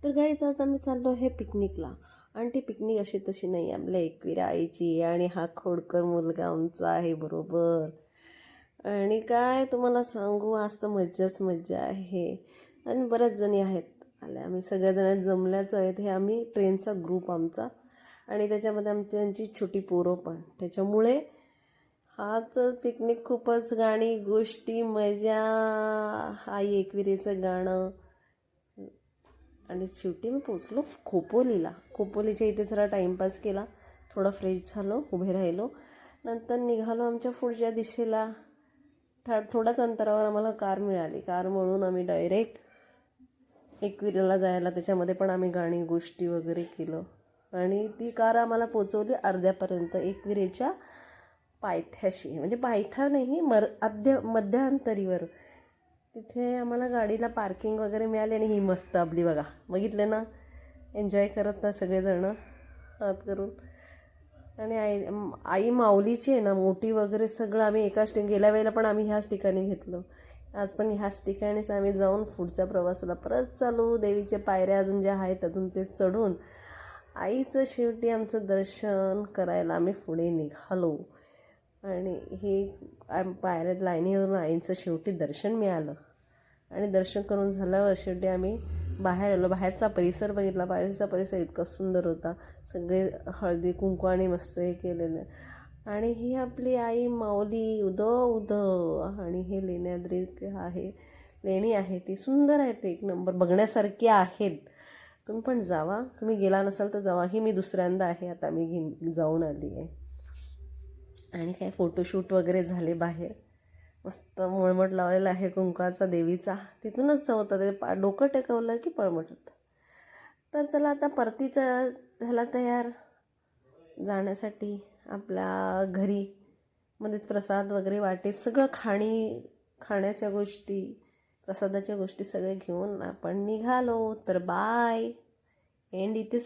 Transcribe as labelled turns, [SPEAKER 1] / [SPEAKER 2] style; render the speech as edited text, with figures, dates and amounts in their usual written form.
[SPEAKER 1] तर गाईज आज आम्ही चाललो आहे पिकनिकला. आणि ती पिकनिक अशी तशी नाही, आपल्या एकविरा आईची आणि हा खोडकर मुलगा आमचा आहे बरोबर. आणि काय तुम्हाला सांगू, आज तर मज्जाच मज्जा आहे. आणि बऱ्याच जणी आहेत आल्या, आम्ही सगळ्याजण जमल्याच आहेत. हे आम्ही ट्रेनचा ग्रुप आमचा, आणि त्याच्यामध्ये त्यांची छोटी पोरं पण. त्याच्यामुळे हाच पिकनिक खूपच गाणी गोष्टी मजा. आई एकविरेचं गाणं. आणि शेवटी मी पोचलो खोपोलीला. खोपोलीच्या इथे जरा टाईमपास केला, थोडा फ्रेश झालो, उभे राहिलो. नंतर निघालो आमच्या पुढच्या दिशेला. थोड्याच अंतरावर आम्हाला कार मिळाली. कार म्हणून आम्ही डायरेक्ट एकविरेला जायला, त्याच्यामध्ये पण आम्ही गाणी गोष्टी वगैरे केलं. आणि ती कार आम्हाला पोचवली अर्ध्यापर्यंत एकविरेच्या पायथ्याशी, म्हणजे पायथा नाही, मध्यांतरीवर. तिथे आम्हाला गाडीला पार्किंग वगैरे मिळाली. आणि ही मस्त आपली बघा, बघितले ना, एन्जॉय करत ना सगळेजणं हात करून. आणि आई माऊलीची आहे ना, मोठी वगैरे सगळं आम्ही एकाच गेल्या वेळेला पण आम्ही ह्याच ठिकाणी घेतलं. आज पण ह्याच ठिकाणीच आम्ही जाऊन पुढच्या प्रवासाला परत चालू. देवीच्या पायऱ्या अजून ज्या आहेत अजून ते चढून आईचं शेवटी आमचं दर्शन करायला आम्ही पुढे निघालो. आणि ही पायऱ्या लाईनीवरून आईचं शेवटी दर्शन मिळालं. आणि दर्शन करून झाल्यावर शेवटी आम्ही बाहेर आलो. बाहेरचा परिसर बघितला. बाहेरचा परिसर इतका सुंदर होता. सगळे हळदी कुंकवाने मस्त हे केलेलं. आणि ही आपली आई माऊली उदो उदो. आणि हे लेण्याद्री आहे, लेणी आहे, ती सुंदर आहे, ते एक नंबर बघण्यासारखी आहेत. तुम्ही पण जावा, तुम्ही गेला नसाल तर जावा. ही मी दुसऱ्यांदा आहे, आता मी जाऊन आली आहे. आणि काय फोटोशूट वगैरे झाले बाहेर. मस्त मळमट लावलेला आहे कुंकवाचा देवीचा. तिथूनच होता ते डोकं टेकवलं की पळमट होतं. तर चला आता परतीचा झाला तयार जाण्यासाठी आपल्या घरी. मध्येच प्रसाद वगैरे वाटेत सगळं खाण्याच्या गोष्टी, प्रसादाच्या गोष्टी सगळे घेऊन आपण निघालो. तर बाय. एंड इथेच